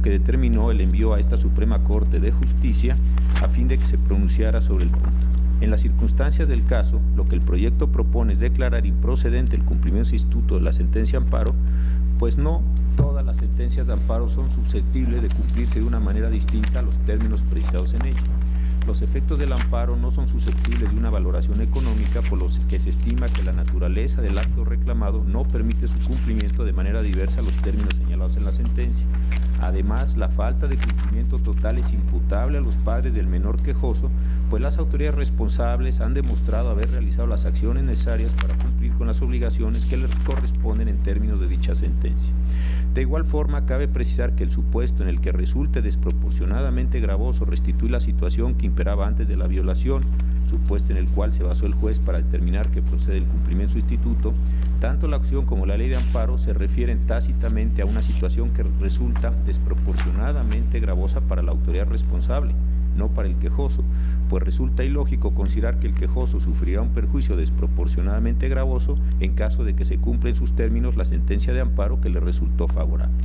lo que determinó el envío a esta Suprema Corte de Justicia a fin de que se pronunciara sobre el punto. En las circunstancias del caso, lo que el proyecto propone es declarar improcedente el cumplimiento sustituto de la sentencia de amparo, pues no todas las sentencias de amparo son susceptibles de cumplirse de una manera distinta a los términos precisados en ella. Los efectos del amparo no son susceptibles de una valoración económica, por lo que se estima que la naturaleza del acto reclamado no permite su cumplimiento de manera diversa a los términos señalados en la sentencia. Además, la falta de cumplimiento total es imputable a los padres del menor quejoso, pues las autoridades responsables han demostrado haber realizado las acciones necesarias para cumplir con las obligaciones que les corresponden en términos de dicha sentencia. De igual forma, cabe precisar que el supuesto en el que resulte desproporcionadamente gravoso restituir la situación que imperaba antes de la violación, supuesto en el cual se basó el juez para determinar que procede el cumplimiento sustituto, tanto la acción como la ley de amparo se refieren tácitamente a una situación que resulta desproporcionadamente gravosa para la autoridad responsable, no para el quejoso, pues resulta ilógico considerar que el quejoso sufrirá un perjuicio desproporcionadamente gravoso en caso de que se cumpla en sus términos la sentencia de amparo que le resultó favorable.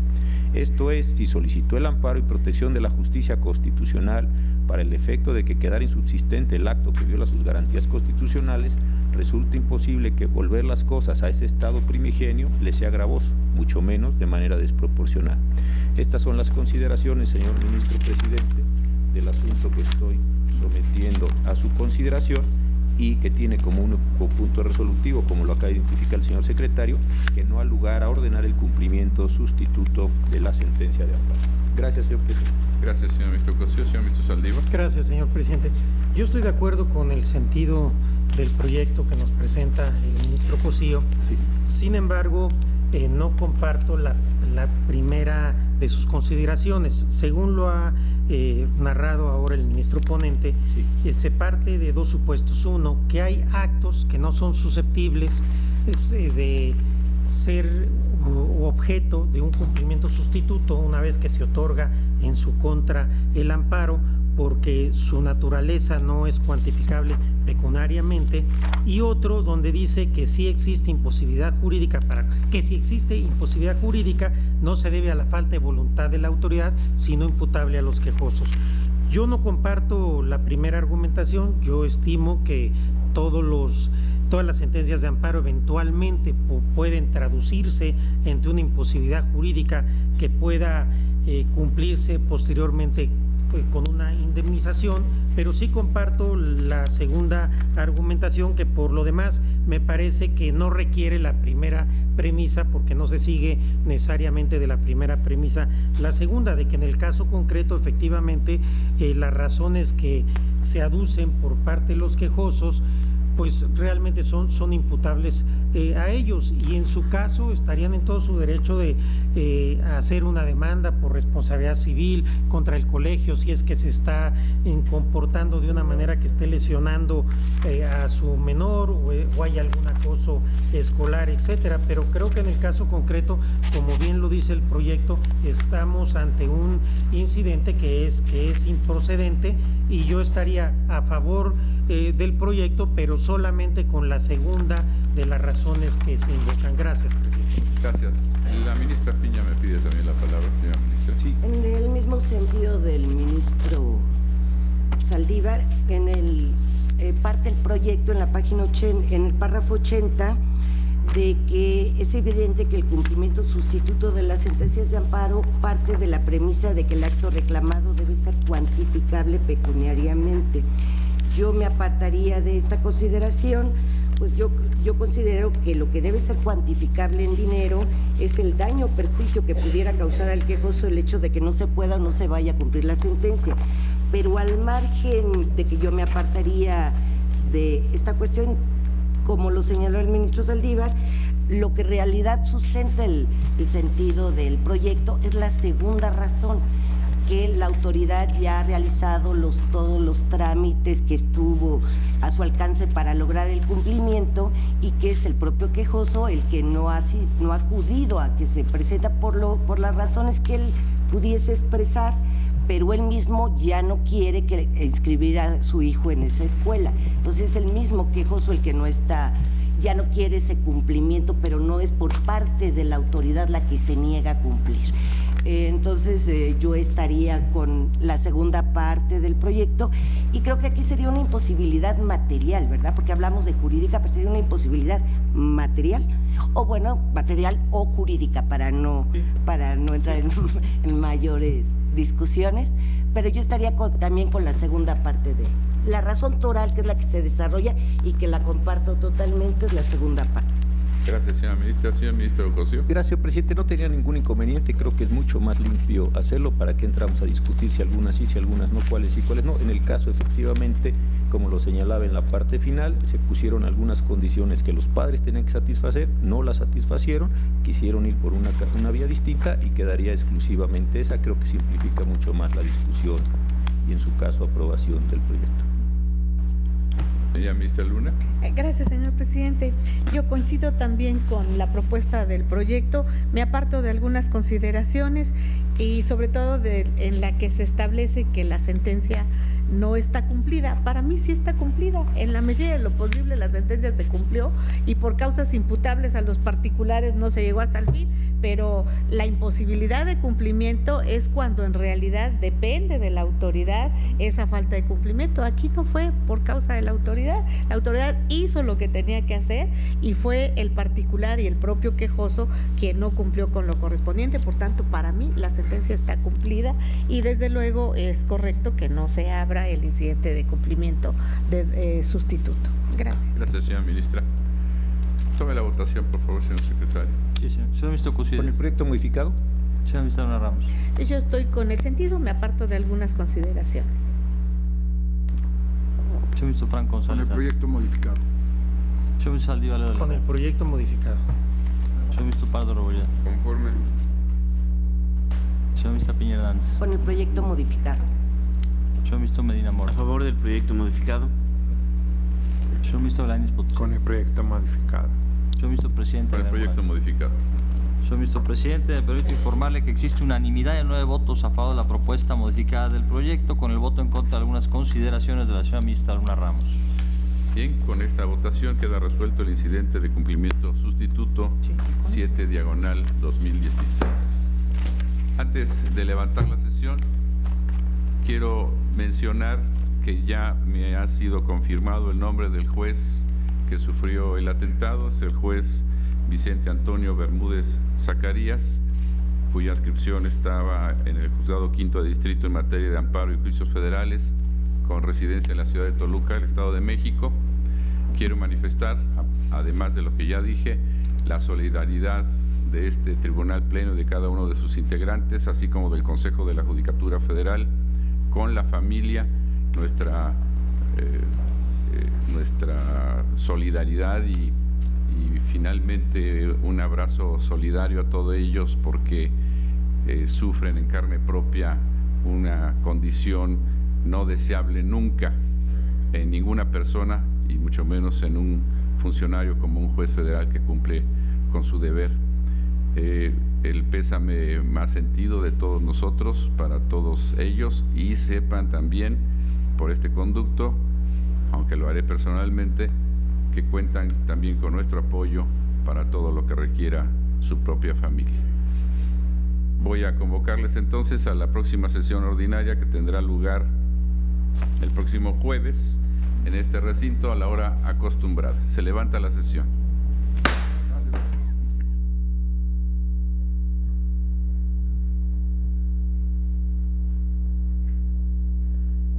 Esto es, si solicitó el amparo y protección de la justicia constitucional para el efecto de que quedara insubsistente el acto que viola sus garantías constitucionales, resulta imposible que volver las cosas a ese estado primigenio le sea gravoso, mucho menos de manera desproporcionada. Estas son las consideraciones, señor ministro presidente, del asunto que estoy sometiendo a su consideración y que tiene como único punto resolutivo, como lo acaba de identificar el señor secretario, que no ha lugar a ordenar el cumplimiento sustituto de la sentencia de amparo. Gracias, señor presidente. Gracias, señor ministro Cosío. Señor ministro Saldívar. Gracias, señor presidente. Yo estoy de acuerdo con el sentido del proyecto que nos presenta el ministro Cosío. Sí. Sin embargo, no comparto la primera de sus consideraciones. Según lo ha narrado ahora el ministro ponente, sí, se parte de dos supuestos. Uno, que hay actos que no son susceptibles de ser objeto de un cumplimiento sustituto una vez que se otorga en su contra el amparo, porque su naturaleza no es cuantificable pecuniariamente, y otro donde dice que si existe imposibilidad jurídica, no se debe a la falta de voluntad de la autoridad, sino imputable a los quejosos. Yo no comparto la primera argumentación. Yo estimo que todas las sentencias de amparo eventualmente pueden traducirse entre una imposibilidad jurídica que pueda cumplirse posteriormente con una indemnización, pero sí comparto la segunda argumentación, que por lo demás me parece que no requiere la primera premisa, porque no se sigue necesariamente de la primera premisa la segunda, de que en el caso concreto efectivamente las razones que se aducen por parte de los quejosos pues realmente son imputables a ellos, y en su caso estarían en todo su derecho de hacer una demanda por responsabilidad civil contra el colegio si es que se está comportando de una manera que esté lesionando a su menor o hay algún acoso escolar, etcétera. Pero creo que en el caso concreto, como bien lo dice el proyecto, estamos ante un incidente que es improcedente, y yo estaría a favor del proyecto, pero solamente con la segunda de las razones que se invocan. Gracias, presidente. Gracias. La ministra Piña me pide también la palabra, señora ministra. Sí. En el mismo sentido del ministro Saldívar, en el parte del proyecto en la página 80, en el párrafo 80, de que es evidente que el cumplimiento sustituto de las sentencias de amparo parte de la premisa de que el acto reclamado debe ser cuantificable pecuniariamente. Yo me apartaría de esta consideración, pues yo considero que lo que debe ser cuantificable en dinero es el daño o perjuicio que pudiera causar al quejoso el hecho de que no se pueda o no se vaya a cumplir la sentencia. Pero al margen de que yo me apartaría de esta cuestión, como lo señaló el ministro Saldívar, lo que en realidad sustenta el sentido del proyecto es la segunda razón, que la autoridad ya ha realizado todos los trámites que estuvo a su alcance para lograr el cumplimiento, y que es el propio quejoso el que no ha acudido a que se presenta por las razones que él pudiese expresar, pero él mismo ya no quiere inscribir a su hijo en esa escuela. Entonces es el mismo quejoso el que ya no quiere ese cumplimiento, pero no es por parte de la autoridad la que se niega a cumplir. Entonces yo estaría con la segunda parte del proyecto y creo que aquí sería una imposibilidad material, ¿verdad? Porque hablamos de jurídica, pero sería una imposibilidad material, o bueno, material o jurídica para no entrar en mayores discusiones, pero yo estaría también con la segunda parte de la razón toral, que es la que se desarrolla y que la comparto totalmente, es la segunda parte. Gracias, señora ministra. Señor ministro Cosío. Gracias, presidente. No tenía ningún inconveniente. Creo que es mucho más limpio hacerlo. ¿Para qué entramos a discutir si algunas sí, si algunas no, cuáles sí, cuáles no? En el caso, efectivamente, como lo señalaba en la parte final, se pusieron algunas condiciones que los padres tenían que satisfacer, no las satisfacieron, quisieron ir por una vía distinta y quedaría exclusivamente esa. Creo que simplifica mucho más la discusión y, en su caso, aprobación del proyecto. Señora ministra Luna. Gracias, señor presidente. Yo coincido también con la propuesta del proyecto. Me aparto de algunas consideraciones y sobre todo en la que se establece que la sentencia no está cumplida. Para mí sí está cumplida. En la medida de lo posible la sentencia se cumplió y por causas imputables a los particulares no se llegó hasta el fin, pero la imposibilidad de cumplimiento es cuando en realidad depende de la autoridad esa falta de cumplimiento. Aquí no fue por causa de la autoridad. La autoridad hizo lo que tenía que hacer y fue el particular y el propio quejoso quien no cumplió con lo correspondiente. Por tanto, para mí la sentencia está cumplida y desde luego es correcto que no se abra el incidente de cumplimiento de sustituto. Gracias. Gracias, señora ministra. Tome la votación, por favor, señor secretario. Sí, señor. Señor ministro Cosío. ¿Con el proyecto modificado? Señor ministro Luna Ramos. Yo estoy con el sentido, me aparto de algunas consideraciones. Señor ministro Franco Con González. el proyecto modificado. Señor ministro Saldívar Ledo de la Con el Vega. proyecto modificado. Señor ministro Pardo Rebolledo. Conforme. Señor ministro Piña Hernández. Con el proyecto modificado. Señor ministro Medina Mora. A favor del proyecto modificado. Señor ministro Belañez Potosí. Con el proyecto modificado. Señor ministro presidente. Con el Adrián proyecto Morales. modificado. Señor ministro presidente, me permito informarle que existe unanimidad de 9 votos a favor de la propuesta modificada del proyecto, con el voto en contra de algunas consideraciones de la señora ministra Luna Ramos. Bien, con esta votación queda resuelto el incidente de cumplimiento sustituto 7/2016. Antes de levantar la sesión, quiero mencionar que ya me ha sido confirmado el nombre del juez que sufrió el atentado. Es el juez Vicente Antonio Bermúdez Zacarías, cuya inscripción estaba en el Juzgado Quinto de Distrito en materia de amparo y juicios federales, con residencia en la ciudad de Toluca, el Estado de México. Quiero manifestar, además de lo que ya dije, la solidaridad de este Tribunal Pleno y de cada uno de sus integrantes, así como del Consejo de la Judicatura Federal, con la familia, nuestra solidaridad y finalmente un abrazo solidario a todos ellos, porque sufren en carne propia una condición no deseable nunca en ninguna persona y mucho menos en un funcionario como un juez federal que cumple con su deber. El pésame más sentido de todos nosotros para todos ellos, y sepan también por este conducto, aunque lo haré personalmente, que cuentan también con nuestro apoyo para todo lo que requiera su propia familia. Voy a convocarles entonces a la próxima sesión ordinaria, que tendrá lugar el próximo jueves en este recinto a la hora acostumbrada. Se levanta la sesión.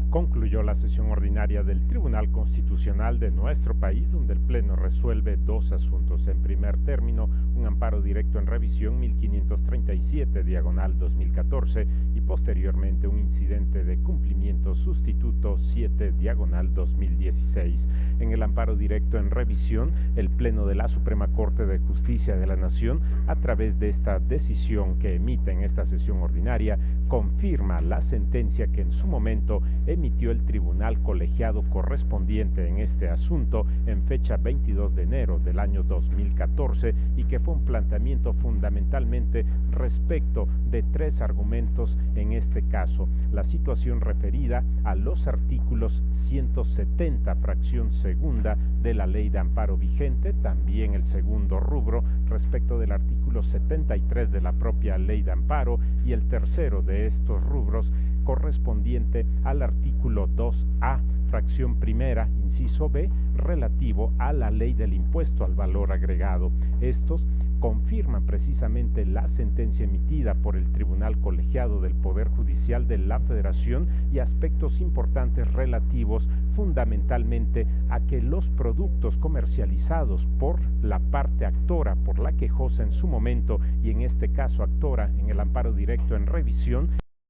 Concluyó la sesión ordinaria del Tribunal Constitucional de nuestro país, donde el Pleno resuelve 2 asuntos. En primer término, un amparo directo en revisión 1537/2014 y posteriormente un incidente de cumplimiento sustituto 7/2016. En el amparo directo en revisión, el Pleno de la Suprema Corte de Justicia de la Nación, a través de esta decisión que emite en esta sesión ordinaria, confirma la sentencia que en su momento emitió el tribunal colegiado correspondiente en este asunto en fecha 22 de enero del año 2014 y que fue un planteamiento fundamentalmente respecto de 3 argumentos en este caso: la situación referida a los artículos 170, fracción segunda de la ley de amparo vigente, también el segundo rubro respecto del artículo 73 de la propia ley de amparo y el tercero de estos rubros correspondiente al artículo 2A, fracción primera, inciso B, relativo a la ley del impuesto al valor agregado. Estos confirman precisamente la sentencia emitida por el Tribunal Colegiado del Poder Judicial de la Federación y aspectos importantes relativos fundamentalmente a que los productos comercializados por la parte actora, por la quejosa en su momento y en este caso actora en el amparo directo en revisión,